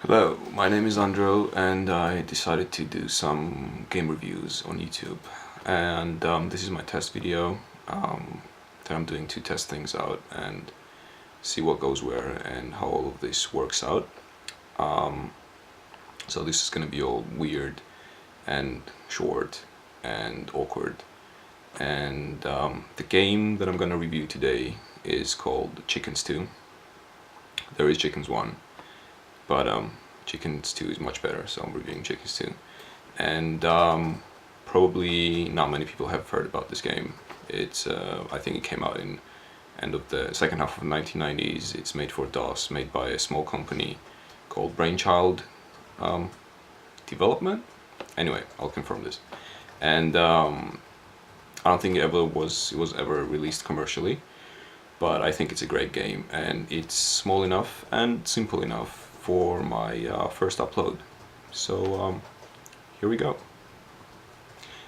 Hello, my name is Andro, and I decided to do some game reviews on YouTube. And this is my test video that I'm doing to test things out and see what goes where and how all of this works out. So this is gonna be all weird and short and awkward. And the game that I'm gonna review today is called Chickens 2. There is Chickens 1. But Chickens 2 is much better, so I'm reviewing Chickens 2. And probably not many people have heard about this game. It's I think it came out in end of the second half of the 1990s. It's made for DOS, made by a small company called Brainchild Development. Anyway, I'll confirm this. And I don't think it was ever released commercially, but I think it's a great game, and it's small enough and simple enough for my first upload. So here we go.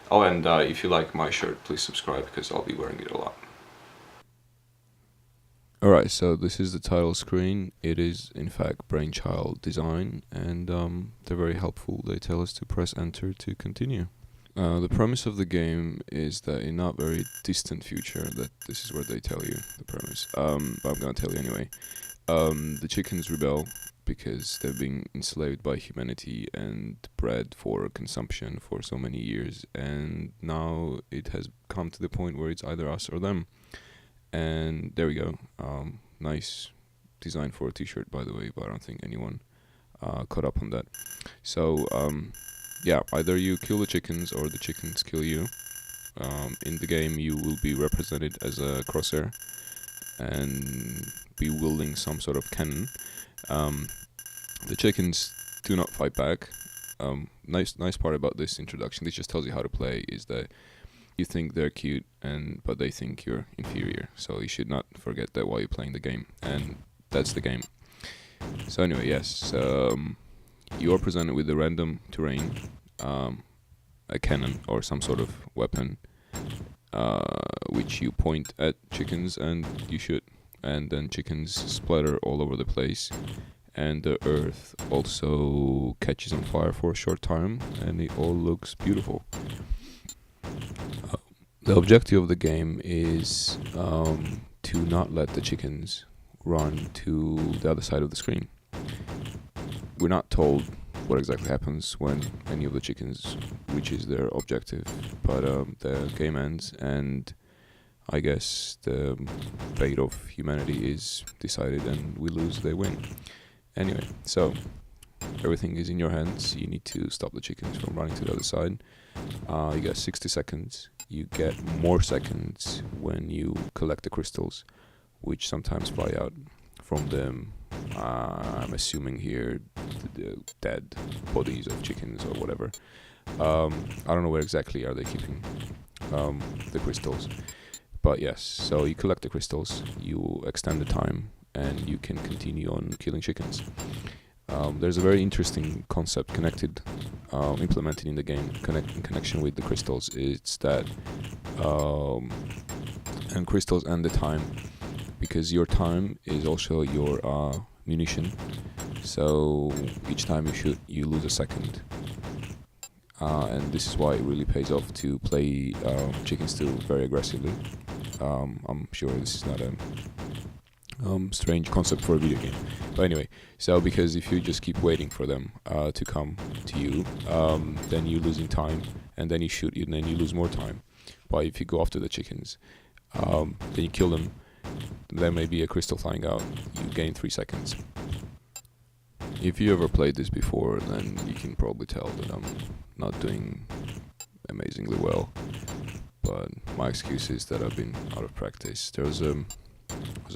Oh, and if you like my shirt, please subscribe because I'll be wearing it a lot. Alright, so this is the title screen. It is in fact Brainchild Design, and they're very helpful. They tell us to press enter to continue. The premise of the game is that in not very distant future, that this is what they tell you, the premise, but I'm gonna tell you anyway. The chickens rebel because they've been enslaved by humanity and bred for consumption for so many years, and now it has come to the point where it's either us or them. And there we go. Nice design for a t-shirt, by the way, but I don't think anyone caught up on that. So yeah, either you kill the chickens or the chickens kill you. In the game you will be represented as a crosshair and be wielding some sort of cannon. The chickens do not fight back. Nice part about this introduction, this just tells you how to play, is that you think they're cute, but they think you're inferior. So you should not forget that while you're playing the game, and that's the game. So anyway, yes, you are presented with a random terrain, a cannon or some sort of weapon, which you point at chickens and you shoot, and then chickens splatter all over the place, and the earth also catches on fire for a short time, and it all looks beautiful. The objective of the game is to not let the chickens run to the other side of the screen. We're not told what exactly happens when any of the chickens reaches their objective, but the game ends, and I guess the fate of humanity is decided, and we lose, they win. Anyway, so everything is in your hands. You need to stop the chickens from running to the other side. You got 60 seconds. You get more seconds when you collect the crystals, which sometimes fly out from them. I'm assuming here the dead bodies of chickens or whatever. I don't know where exactly are they keeping the crystals, but yes, so you collect the crystals, you extend the time, and you can continue on killing chickens. There's a very interesting concept implemented in the game in connection with the crystals. It's that and crystals and the time, because your time is also your munition. So each time you shoot, you lose a second. And this is why it really pays off to play Chickens 2 very aggressively. I'm sure this is not a strange concept for a video game, but anyway, so because if you just keep waiting for them to come to you, then you're losing time, and then you shoot, and then you lose more time. But if you go after the chickens, then you kill them, there may be a crystal flying out, you gain 3 seconds. If you ever played this before, then you can probably tell that I'm not doing amazingly well, but my excuse is that I've been out of practice. There was a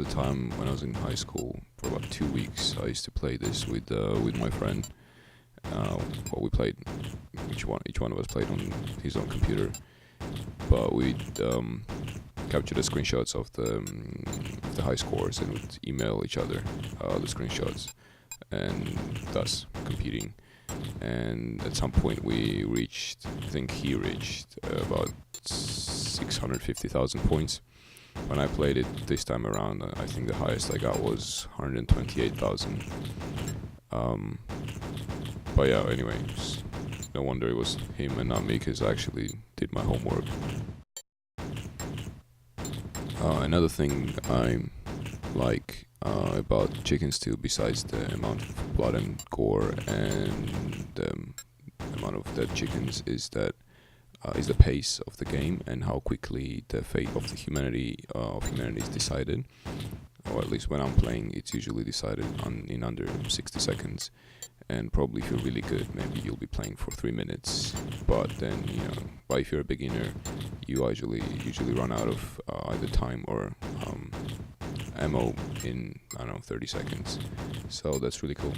time when I was in high school, for about 2 weeks, I used to play this with my friend. We played, each one of us played on his own computer, but we'd capture the screenshots of the high scores and would email each other the screenshots, and thus competing. And at some point I think he reached about 650,000 points. When I played it this time around, I think the highest I got was 128,000. But yeah, anyway, no wonder it was him and not me, because I actually did my homework. Another thing I like about chickens too, besides the amount of blood and gore and the amount of dead chickens, is that is the pace of the game and how quickly the fate of the humanity is decided. Or at least when I'm playing, it's usually decided in under 60 seconds. And probably if you're really good, maybe you'll be playing for 3 minutes. But then, but if you're a beginner, you usually run out of either time or ammo in, I don't know, 30 seconds. So that's really cool.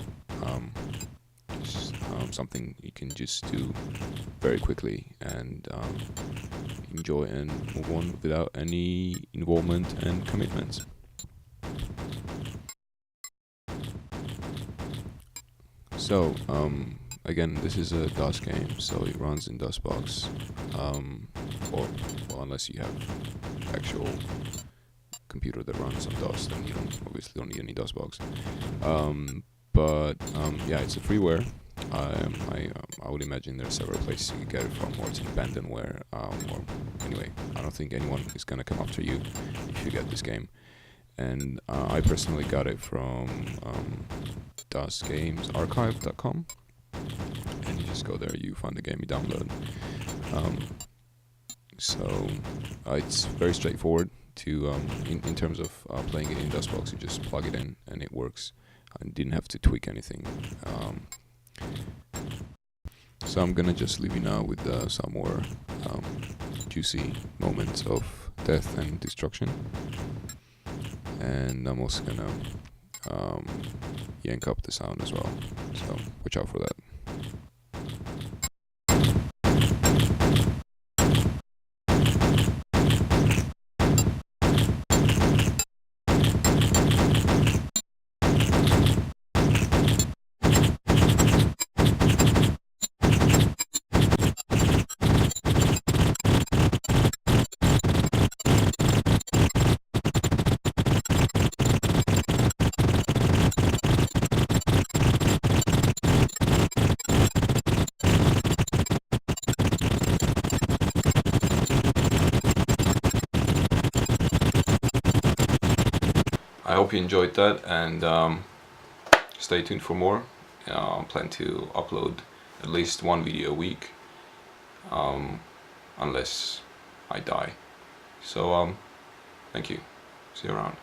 Something you can just do very quickly and enjoy and move on without any involvement and commitments. So, again, this is a DOS game, so it runs in DOSBox, or well, unless you have actual computer that runs on DOS, then you obviously don't need any DOSBox. But yeah, it's a freeware. I would imagine there are several places you can get it from, or it's in abandonware, or anyway, I don't think anyone is gonna come after you if you get this game. And I personally got it from DOSGamesArchive.com, and you just go there, you find the game, you download. So it's very straightforward to in terms of playing it in DOSBox. You just plug it in and it works. I didn't have to tweak anything. So I'm gonna just leave you now with some more juicy moments of death and destruction, and I'm also gonna yank up the sound as well, so watch out for that. I hope you enjoyed that, and stay tuned for more. I plan to upload at least one video a week, unless I die. So thank you. See you around.